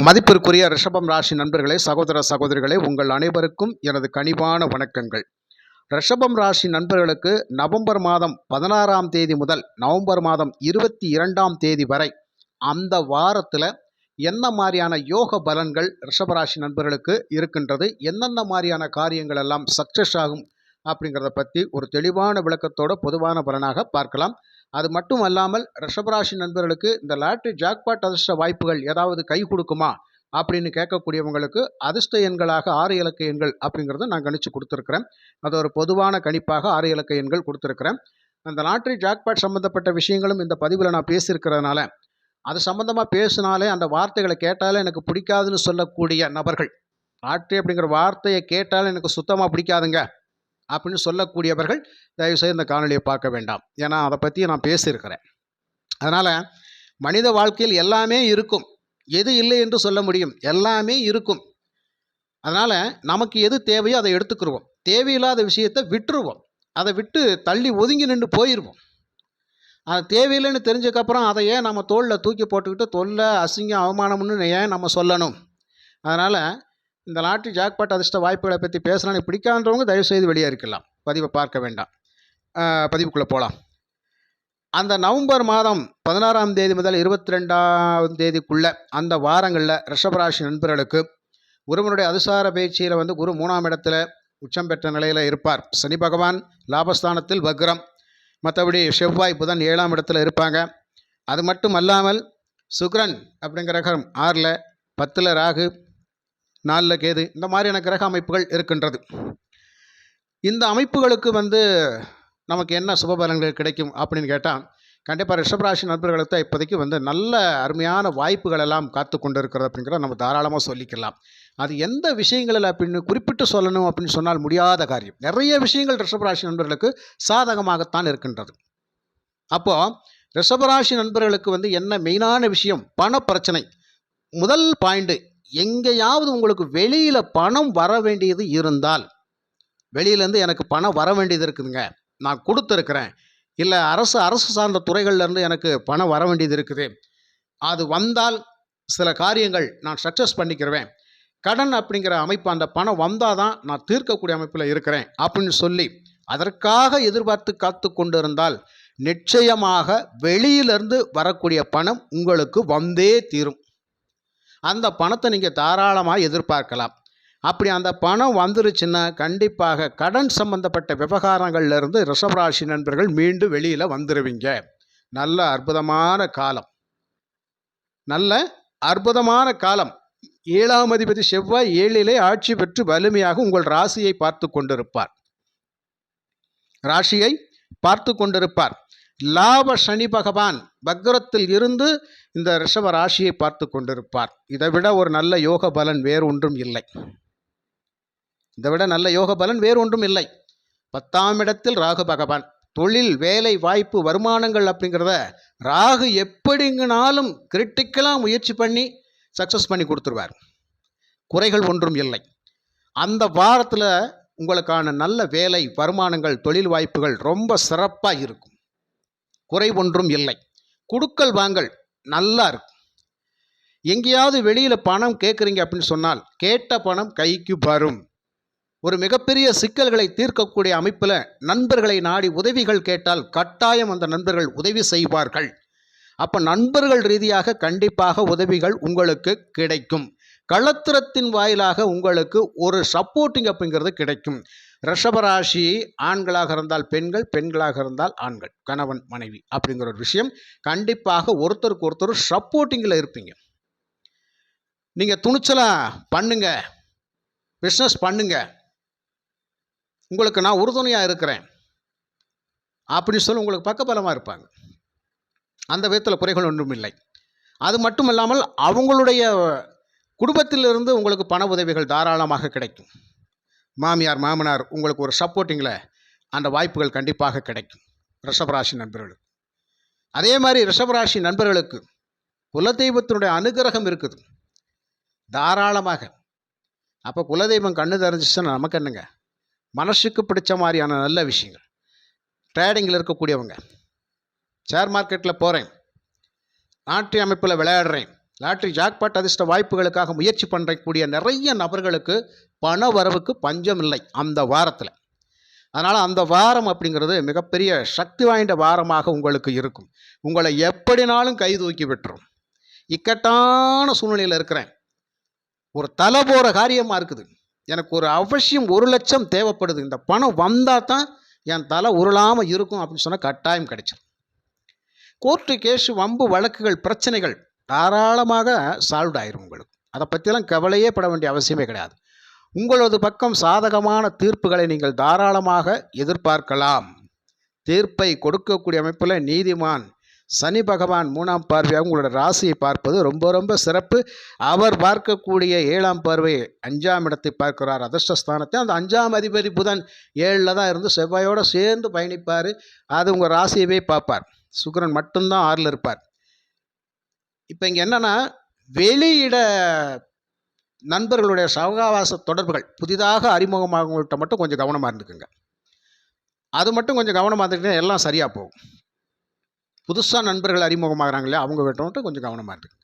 மதிப்பிற்குரிய ரிஷபம் ராசி நண்பர்களே, சகோதர சகோதரிகளே, உங்கள் அனைவருக்கும் எனது கனிவான வணக்கங்கள். ரிஷபம் ராசி நண்பர்களுக்கு நவம்பர் மாதம் 16ஆம் தேதி முதல் நவம்பர் மாதம் 22ஆம் தேதி வரை அந்த வாரத்தில் என்ன மாதிரியான யோக பலன்கள் ரிஷபராசி நண்பர்களுக்கு இருக்கின்றது, என்னென்ன மாதிரியான காரியங்கள் எல்லாம் சக்ஸஸ் ஆகும் அப்படிங்கிறத பற்றி ஒரு தெளிவான விளக்கத்தோட பொதுவான பலனாக பார்க்கலாம். அது மட்டும் அல்லாமல் ரிஷபராசி நண்பர்களுக்கு இந்த லாட்ரி ஜாக்பாட் அதிர்ஷ்ட வாய்ப்புகள் ஏதாவது கை கொடுக்குமா அப்படின்னு கேட்கக்கூடியவங்களுக்கு அதிர்ஷ்ட எண்களாக 6 இலக்க எண்கள் அப்படிங்கிறத நான் கணிச்சு கொடுத்துருக்குறேன். அது ஒரு பொதுவான கணிப்பாக 6 இலக்க எண்கள் கொடுத்துருக்குறேன். அந்த லாட்ரி ஜாக்பாட் சம்மந்தப்பட்ட விஷயங்களும் இந்த பதிவில் நான் பேசியிருக்கிறதுனால அது சம்மந்தமாக பேசினாலே அந்த வார்த்தைகளை கேட்டாலே எனக்கு பிடிக்காதுன்னு சொல்லக்கூடிய நபர்கள், லாட்ரி அப்படிங்கிற வார்த்தையை கேட்டாலே எனக்கு சுத்தமாக பிடிக்காதுங்க அப்படின்னு சொல்லக்கூடியவர்கள் தயவுசெய்து இந்த காணொலியை பார்க்க வேண்டாம். ஏன்னா அதை பற்றி நான் பேசியிருக்கிறேன். அதனால் மனித வாழ்க்கையில் எல்லாமே இருக்கும், எது இல்லை என்று சொல்ல முடியும், எல்லாமே இருக்கும். அதனால் நமக்கு எது தேவையோ அதை எடுத்துக்கிடுவோம், தேவையில்லாத விஷயத்தை விட்டுருவோம், அதை விட்டு தள்ளி ஒதுங்கி நின்று போயிடுவோம். அது தேவையில்லைன்னு தெரிஞ்சக்கப்புறம் அதை ஏன் நம்ம தோளில் தூக்கி போட்டுக்கிட்டு தொல்லை அசிங்கம் அவமானம்னு ஏன் நம்ம சொல்லணும்? அதனால் இந்த லாட்ரி ஜாக்பாட் அதிர்ஷ்ட வாய்ப்புகளை பற்றி பேசலான்னு பிடிக்காதவங்க தயவுசெய்து வெளியே இருக்கலாம், பதிவை பார்க்க வேண்டாம். பதிவுக்குள்ளே போகலாம். அந்த நவம்பர் மாதம் 16ஆம் தேதி முதல் 22ஆம் தேதிக்குள்ளே அந்த வாரங்களில் ரிஷபராசி நண்பர்களுக்கு குருவனுடைய அதிசார பயிற்சியில் குரு 3ஆம் இடத்துல உச்சம் பெற்ற நிலையில் இருப்பார். சனி பகவான் லாபஸ்தானத்தில் வக்ரம், மற்றபடி செவ்வாய் புதன் 7ஆம் இடத்துல இருப்பாங்க. அது மட்டும் அல்லாமல் சுக்கிரன் அப்படிங்கிற கிரகம் 6ல், 10ல் ராகு, 4ல் கேது, இந்த மாதிரியான கிரக அமைப்புகள் இருக்கின்றது. இந்த அமைப்புகளுக்கு நமக்கு என்ன சுபபலன்கள் கிடைக்கும் அப்படின்னு கேட்டால், கண்டிப்பாக ரிஷபராசி நண்பர்களுக்கு இப்போதைக்கு நல்ல அருமையான வாய்ப்புகள் எல்லாம் காத்து கொண்டு இருக்கிறது அப்படிங்கிறத நம்ம தாராளமாக சொல்லிக்கலாம். அது எந்த விஷயங்களில் அப்படின்னு குறிப்பிட்டு சொல்லணும் அப்படின்னு சொன்னால் முடியாத காரியம். நிறைய விஷயங்கள் ரிஷபராசி நண்பர்களுக்கு சாதகமாகத்தான் இருக்கின்றது. அப்போது ரிஷபராசி நண்பர்களுக்கு என்ன மெயினான விஷயம்? பண பிரச்சனை. முதல் பாயிண்ட்டு, எங்கேயாவது உங்களுக்கு வெளியில் பணம் வர வேண்டியது இருந்தால், வெளியிலேருந்து எனக்கு பணம் வர வேண்டியது இருக்குதுங்க, நான் கொடுத்துருக்குறேன், இல்லை அரசு சார்ந்த துறைகள்லேருந்து எனக்கு பணம் வர வேண்டியது இருக்குது, அது வந்தால் சில காரியங்கள் நான் சக்ஸஸ் பண்ணிக்கிறவேன், கடன் அப்படிங்கிற அமைப்பு அந்த பணம் வந்தால் தான் நான் தீர்க்கக்கூடிய அமைப்பில் இருக்கிறேன் அப்படின்னு சொல்லி அதற்காக எதிர்பார்த்து காத்து கொண்டு இருந்தால் நிச்சயமாக வெளியிலிருந்து வரக்கூடிய பணம் உங்களுக்கு வந்தே தீரும். அந்த பணத்தை நீங்கள் தாராளமாக எதிர்பார்க்கலாம். அப்படி அந்த பணம் வந்துருச்சுன்னா கண்டிப்பாக கடன் சம்பந்தப்பட்ட விவகாரங்கள்லேருந்து ரிஷபராசி நண்பர்கள் மீண்டு வெளியில் வந்துடுவீங்க. நல்ல அற்புதமான காலம், நல்ல அற்புதமான காலம். 7ஆம் அதிபதி செவ்வாய் 7லே ஆட்சி பெற்று வலிமையாக உங்கள் ராசியை பார்த்து கொண்டிருப்பார். ராசியை பார்த்து கொண்டிருப்பார். லாப சனி பகவான் வக்ரத்தில் இருந்து இந்த ரிஷப ராசியை பார்த்து கொண்டிருப்பார். இதை விட ஒரு நல்ல யோக பலன் வேறு ஒன்றும் இல்லை. இதை விட நல்ல யோக பலன் வேறு ஒன்றும் இல்லை. 10ஆம் இடத்தில் ராகு பகவான். தொழில், வேலை வாய்ப்பு, வருமானங்கள் அப்படிங்கிறத ராகு எப்படிங்கனாலும் கிரிட்டிக்கலாக முயற்சி பண்ணி சக்ஸஸ் பண்ணி கொடுத்துருவார். குறைகள் ஒன்றும் இல்லை. அந்த வாரத்தில் உங்களுக்கான நல்ல வேலை, வருமானங்கள், தொழில் வாய்ப்புகள் ரொம்ப சிறப்பாக இருக்கும். குறை ஒன்றும் இல்லை. குடுக்கல் வாங்கல் நல்லா இருக்கும். எங்கேயாவது வெளியில் பணம் கேட்குறீங்க அப்படின்னு சொன்னால் கேட்ட பணம் கைக்கு வரும். ஒரு மிகப்பெரிய சிக்கல்களை தீர்க்கக்கூடிய அமைப்பில் நண்பர்களை நாடி உதவிகள் கேட்டால் கட்டாயம் அந்த நண்பர்கள் உதவி செய்வார்கள். அப்போ நண்பர்கள் ரீதியாக கண்டிப்பாக உதவிகள் உங்களுக்கு கிடைக்கும். களத்திரத்தின் வாயிலாக உங்களுக்கு ஒரு சப்போர்ட்டிங் அப்படிங்கிறது கிடைக்கும். ரிஷபராசி ஆண்களாக இருந்தால் பெண்கள், பெண்களாக இருந்தால் ஆண்கள், கணவன் மனைவி அப்படிங்கிற ஒரு விஷயம் கண்டிப்பாக ஒருத்தருக்கு ஒருத்தர் சப்போர்ட்டிங்கில் இருப்பீங்க. நீங்கள் துணிச்சலாக பண்ணுங்க, பிஸ்னஸ் பண்ணுங்க, உங்களுக்கு நான் உறுதுணையாக இருக்கிறேன் அப்படின்னு சொல்லி உங்களுக்கு பக்கபலமாக இருப்பாங்க. அந்த விதத்தில் குறைகள் ஒன்றும் இல்லை. அது மட்டும் இல்லாமல் அவங்களுடைய குடும்பத்திலிருந்து உங்களுக்கு பண உதவிகள் தாராளமாக கிடைக்கும். மாமியார், மாமனார் உங்களுக்கு ஒரு சப்போர்ட்டிங்கில் அந்த வாய்ப்புகள் கண்டிப்பாக கிடைக்கும் ரிஷபராசி நண்பர்களுக்கு. அதே மாதிரி ரிஷபராசி நண்பர்களுக்கு குலதெய்வத்தினுடைய அனுகிரகம் இருக்குது தாராளமாக. அப்போ குலதெய்வம் கண்ணு தெரிஞ்சிச்சுன்னா நமக்கு என்னங்க, மனசுக்கு பிடிச்ச மாதிரியான நல்ல விஷயங்கள். ட்ரேடிங்கில் இருக்கக்கூடியவங்க, ஷேர் மார்க்கெட்டில் போகிறேன், நாட்டிய அமைப்பில் விளையாடுறேன், லாட்ரி ஜாக்பாட் அதிர்ஷ்ட வாய்ப்புகளுக்காக முயற்சி பண்ணக்கூடிய நிறைய நபர்களுக்கு பண வரவுக்கு பஞ்சம் இல்லை அந்த வாரத்தில். அதனால் அந்த வாரம் அப்படிங்கிறது மிகப்பெரிய சக்தி வாய்ந்த வாரமாக உங்களுக்கு இருக்கும். உங்களை எப்படினாலும் கை தூக்கி விட்டுரும். இக்கட்டான சூழ்நிலையில் இருக்கிறேன், ஒரு தலை போகிற காரியமாக இருக்குது, எனக்கு ஒரு அவசியம் 1,00,000 தேவைப்படுது, இந்த பணம் வந்தால் தான் என் தலை உருளாமல் இருக்கும் அப்படின்னு சொன்னால் கட்டாயம் கிடைச்சிடும். கோர்ட்டு கேஸு வம்பு வழக்குகள் பிரச்சனைகள் தாராளமாக சால்வ் ஆயிரும். உங்களுக்கு அதை பற்றியெல்லாம் கவலையே பட வேண்டிய அவசியமே கிடையாது. உங்களது பக்கம் சாதகமான தீர்ப்புகளை நீங்கள் தாராளமாக எதிர்பார்க்கலாம். தீர்ப்பை கொடுக்கக்கூடிய அமைப்பில் நீதிமான் சனி பகவான் 3ஆம் பார்வையாக உங்களோட ராசியை பார்ப்பது ரொம்ப ரொம்ப சிறப்பு. அவர் பார்க்கக்கூடிய 7ஆம் பார்வை 5ஆம் இடத்தை பார்க்கிறார், அதிர்ஷ்டஸ்தானத்தை. அந்த 5ஆம் அதிபதி புதன் 7ல் தான் இருந்து செவ்வாயோடு சேர்ந்து பயணிப்பார். அது உங்கள் ராசியவே பார்ப்பார். சுக்கிரன் மட்டும்தான் 6ல் இருப்பார். இப்போ இங்கே என்னென்னா, வெளியிட நண்பர்களுடைய சகவாச தொடர்புகள் புதிதாக அறிமுகமாகவங்கள்ட்ட மட்டும் கொஞ்சம் கவனமாக இருந்துக்குங்க. அது மட்டும் கொஞ்சம் கவனமாக இருந்துக்கிட்டே எல்லாம் சரியாக போகும். புதுசாக நண்பர்கள் அறிமுகமாகறாங்க இல்லையா, அவங்க கிட்ட மட்டும் கொஞ்சம் கவனமாக இருக்குங்க.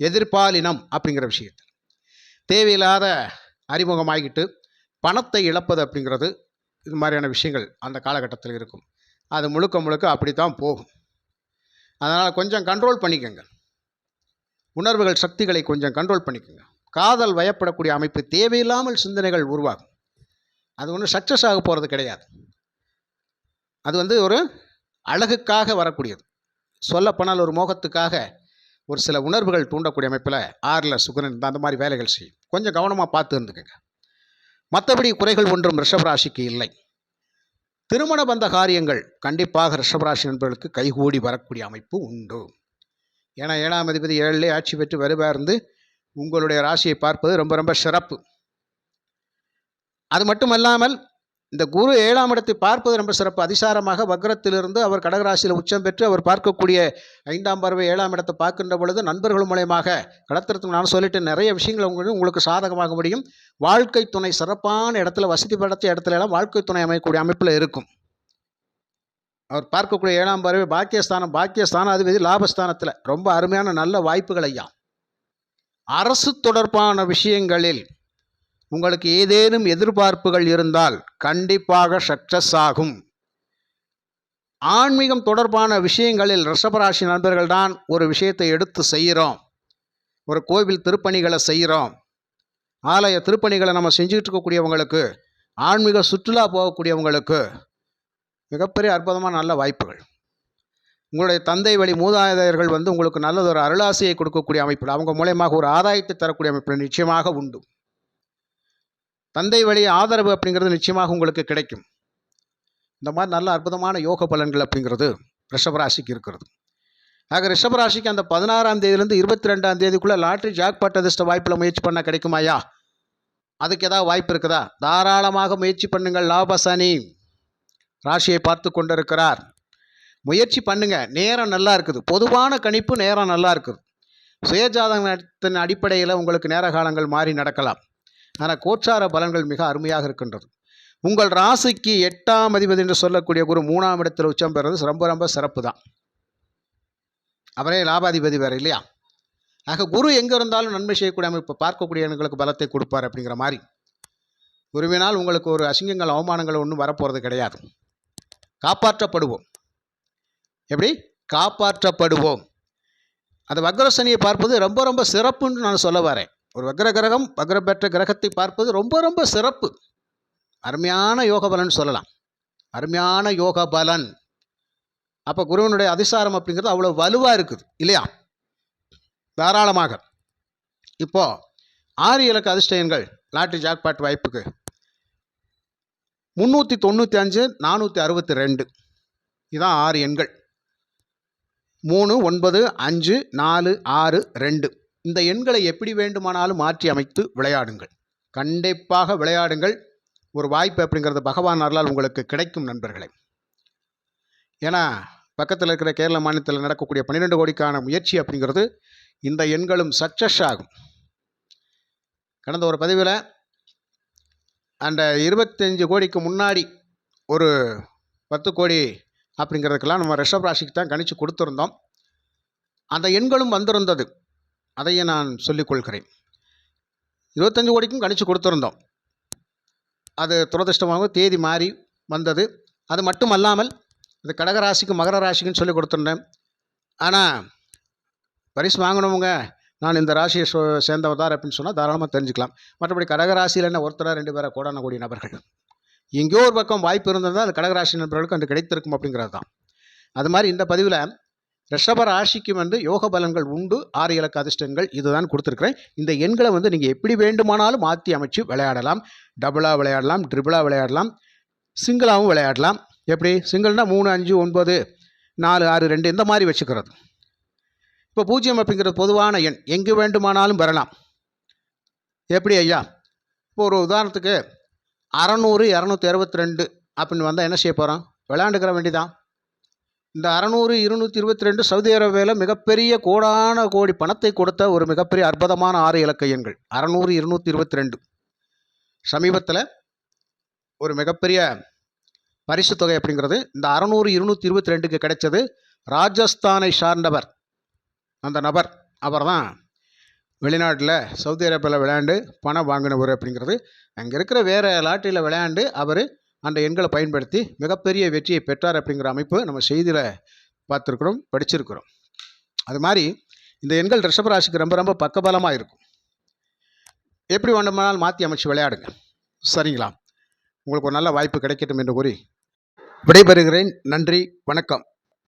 எதிர்பாலினம் அப்படிங்கிற விஷயத்தில் தேவையில்லாத அறிமுகமாகிட்டு பணத்தை இழப்பது அப்படிங்கிறது, இது மாதிரியான விஷயங்கள் அந்த காலகட்டத்தில் இருக்கும். அது முழுக்க முழுக்க அப்படி தான் போகும். அதனால் கொஞ்சம் கண்ட்ரோல் பண்ணிக்கோங்க. உணர்வுகள் சக்திகளை கொஞ்சம் கண்ட்ரோல் பண்ணிக்கோங்க. காதல் வயப்படக்கூடிய அமைப்பு, தேவையில்லாமல் சிந்தனைகள் உருவாகும். அது ஒன்றும் சக்ஸஸ் ஆக போகிறது கிடையாது. அது ஒரு அழகுக்காக வரக்கூடியது. சொல்லப்போனால் ஒரு மோகத்துக்காக ஒரு சில உணர்வுகள் தூண்டக்கூடிய அமைப்பில் 6ல் சுக்கிரன் அந்த மாதிரி வேலைகள் செய்யும். கொஞ்சம் கவனமாக பார்த்து இருந்துக்கங்க. மற்றபடி குறைகள் ஒன்றும் ரிஷபராசிக்கு இல்லை. திருமண பந்த காரியங்கள் கண்டிப்பாக ரிஷபராசி நண்பர்களுக்கு கைகூடி வரக்கூடிய அமைப்பு உண்டு. ஏன்னா 7ஆம் அதிபதி 7லே ஆட்சி பெற்று வலுவாக இருந்து உங்களுடைய ராசியை பார்ப்பது ரொம்ப ரொம்ப சிறப்பு. அது மட்டுமல்லாமல் இந்த குரு 7ஆம் இடத்தை பார்ப்பது ரொம்ப சிறப்பு. அதிசாரமாக வக்ரத்திலிருந்து அவர் கடகராசியில் உச்சம் பெற்று அவர் பார்க்கக்கூடிய 5ஆம் பார்வை 7ஆம் இடத்தை பார்க்கின்ற பொழுது நண்பர்கள் மூலயமாக கடத்திரத்துக்கு நான் சொல்லிட்டு நிறைய விஷயங்கள் உங்களுக்கு சாதகமாக முடியும். வாழ்க்கை துணை சிறப்பான இடத்துல, வசதி படைத்த இடத்துல எல்லாம் வாழ்க்கை துணை அமைக்கக்கூடிய அமைப்பில் இருக்கும். அவர் பார்க்கக்கூடிய 7ஆம் பார்வை பாக்கியஸ்தானம் அதிபதி லாபஸ்தானத்தில் ரொம்ப அருமையான நல்ல வாய்ப்புகள் ஐயா. அரசு தொடர்பான விஷயங்களில் உங்களுக்கு ஏதேனும் எதிர்பார்ப்புகள் இருந்தால் கண்டிப்பாக சக்சஸ் ஆகும். ஆன்மீகம் தொடர்பான விஷயங்களில் ரிஷபராசி நண்பர்கள் தான் ஒரு விஷயத்தை எடுத்து செய்கிறோம். ஒரு கோவில் திருப்பணிகளை செய்கிறோம், ஆலய திருப்பணிகளை நம்ம செஞ்சுக்கிட்டு இருக்கக்கூடியவங்களுக்கு, ஆன்மீக சுற்றுலா போகக்கூடியவங்களுக்கு மிகப்பெரிய அற்புதமான நல்ல வாய்ப்புகள். உங்களுடைய தந்தை வழி மூதாதையர்கள் உங்களுக்கு நல்லதொரு அருளாசையை கொடுக்கக்கூடிய அமைப்பில், அவங்க மூலயமாக ஒரு ஆதாயத்தை தரக்கூடிய அமைப்பில் நிச்சயமாக உண்டு. தந்தை வழி ஆதரவு அப்படிங்கிறது நிச்சயமாக உங்களுக்கு கிடைக்கும். இந்த மாதிரி நல்ல அற்புதமான யோக பலன்கள் அப்படிங்கிறது ரிஷபராசிக்கு இருக்கிறது. ஆக ரிஷபராசிக்கு அந்த 16ஆம் தேதியிலேருந்து 22ஆம் தேதிக்குள்ளே லாட்ரி ஜாக்பாட் அதிர்ஷ்ட வாய்ப்பில் முயற்சி பண்ணால் கிடைக்குமாயா? அதுக்கு ஏதாவது வாய்ப்பு இருக்குதா? தாராளமாக முயற்சி பண்ணுங்கள். லாபசனி ராசியை பார்த்து கொண்டிருக்கிறார். முயற்சி பண்ணுங்க. நேரம் நல்லா இருக்குது. பொதுவான கணிப்பு நேரம் நல்லா இருக்குது. சுயஜாதகத்தின் அடிப்படையில் உங்களுக்கு நேர காலங்கள் மாறி நடக்கலாம். ஆனால் கோச்சார பலன்கள் மிக அருமையாக இருக்கின்றது. உங்கள் ராசிக்கு 8ஆம் அதிபதி என்று சொல்லக்கூடிய குரு 3ஆம் இடத்தில் உச்சம் பெறுறது ரொம்ப ரொம்ப சிறப்பு தான். அவரே லாபாதிபதி வேறு இல்லையா? ஆக குரு எங்கே இருந்தாலும் நன்மை செய்யக்கூடிய அமைப்பு, பார்க்கக்கூடிய எங்களுக்கு பலத்தை கொடுப்பார் அப்படிங்கிற மாதிரி. குருவினால் உங்களுக்கு ஒரு அசிங்கங்கள் அவமானங்கள் ஒன்றும் வரப்போகிறது கிடையாது. காப்பாற்றப்படுவோம். எப்படி காப்பாற்றப்படுவோம்? அந்த வக்ரசனியை பார்ப்பது ரொம்ப ரொம்ப சிறப்புன்னு நான் சொல்ல வரேன். ஒரு வக்ர கிரகம், வக்ரம் பெற்ற கிரகத்தை பார்ப்பது ரொம்ப ரொம்ப சிறப்பு. அருமையான யோக பலன் சொல்லலாம். அருமையான யோக பலன். அப்போ குருவனுடைய அதிசாரம் அப்படிங்கிறது அவ்வளோ வலுவாக இருக்குது இல்லையா? தாராளமாக. இப்போ 6 இலக்க அதிர்ஷ்ட எண்கள் லாட்ரி ஜாக்பாட் வாய்ப்புக்கு 395 462 இதான் 6 எண்கள். 3 9 5 4 6 2 இந்த எண்களை எப்படி வேண்டுமானாலும் மாற்றி அமைத்து விளையாடுங்கள். கண்டிப்பாக விளையாடுங்கள். ஒரு வாய்ப்பு அப்படிங்கிறது பகவான் அருளால் உங்களுக்கு கிடைக்கும் நண்பர்களே. ஏன்னா பக்கத்தில் இருக்கிற கேரள மாநிலத்தில் நடக்கக்கூடிய 12 கோடிக்கான முயற்சி அப்படிங்கிறது இந்த எண்களும் சக்ஸஸ் ஆகும். கடந்த ஒரு பதிவில் அந்த 25 கோடிக்கு முன்னாடி ஒரு 10 கோடி அப்படிங்கிறதுக்கெல்லாம் நம்ம ரிஷப் ராசிக்கு தான் கணிச்சு கொடுத்துருந்தோம். அந்த எண்களும் வந்திருந்தது. அதையும் நான் சொல்லிக்கொள்கிறேன். 25 கோடிக்கும் கணிச்சு கொடுத்துருந்தோம். அது துரதிர்ஷ்டமாக தேதி மாறி வந்தது. அது மட்டும் அல்லாமல் இது கடகராசிக்கும் மகர ராசிக்குன்னு சொல்லி கொடுத்துருந்தேன். ஆனால் பரிசு வாங்கினவங்க நான் இந்த ராசியை சேர்ந்தவர் தான் அப்படின்னு சொன்னால் தாராளமாக தெரிஞ்சுக்கலாம். மற்றபடி கடகராசியில் என்ன ஒருத்தரா 2 பேரா கோடான கோடி நபர்கள். எங்கேயோ ஒரு பக்கம் வாய்ப்பு இருந்ததுதான் அது கடகராசி நபர்களுக்கு அன்று கிடைத்திருக்கும் அப்படிங்கிறது தான். அது மாதிரி இந்த பதிவில் ரிஷப ராசிக்கு யோக பலன்கள் உண்டு, 6 இலக்க அதிர்ஷ்டங்கள் இதுதான் கொடுத்துருக்குறேன். இந்த எண்களை நீங்கள் எப்படி வேண்டுமானாலும் மாற்றி அமைச்சு விளையாடலாம். டபுளாக விளையாடலாம், ட்ரிபிளாக விளையாடலாம், சிங்கிளாகவும் விளையாடலாம். எப்படி சிங்கிள்னா 3, 5, 9, 4, 6, 2 இந்த மாதிரி வச்சுக்கிறது. இப்போ 0 அப்படிங்கிறது பொதுவான எண், எங்கு வேண்டுமானாலும் வரலாம். எப்படி ஐயா? இப்போ ஒரு உதாரணத்துக்கு 600, 262 அப்படின்னு வந்தால் என்ன செய்ய போகிறோம்? விளையாண்டுக்கிற வேண்டிதான். இந்த 600, 222 சவுதி அரேபியாவில் மிகப்பெரிய கோடான கோடி பணத்தை கொடுத்த ஒரு மிகப்பெரிய அற்புதமான 6 இலக்க எண்கள். 600, 222 சமீபத்தில் ஒரு மிகப்பெரிய பரிசு தொகை அப்படிங்கிறது இந்த 600, 222க்கு கிடைச்சது. ராஜஸ்தானை சார்ந்தவர் அந்த நபர். அவர் தான் வெளிநாட்டில் சவுதி அரேபியாவில் விளையாண்டு பணம் வாங்கினவர் அப்படிங்கிறது. அங்கே இருக்கிற வேறு லாட்டரியில் விளையாண்டு அவர் அந்த எண்களை பயன்படுத்தி மிகப்பெரிய வெற்றியை பெற்றார் அப்படிங்கிற அமைப்பு நம்ம செய்தியில் பார்த்துருக்குறோம், படிச்சிருக்கிறோம். அது மாதிரி இந்த எண்கள் ரிஷபராசிக்கு ரொம்ப ரொம்ப பக்கபலமாக இருக்கும். எப்படி வேண்டுமானாலும் மாற்றி அமைச்சு விளையாடுங்க. சரிங்களா? உங்களுக்கு ஒரு நல்ல வாய்ப்பு கிடைக்கட்டும் என்று கூறி விடைபெறுகிறேன். நன்றி, வணக்கம்.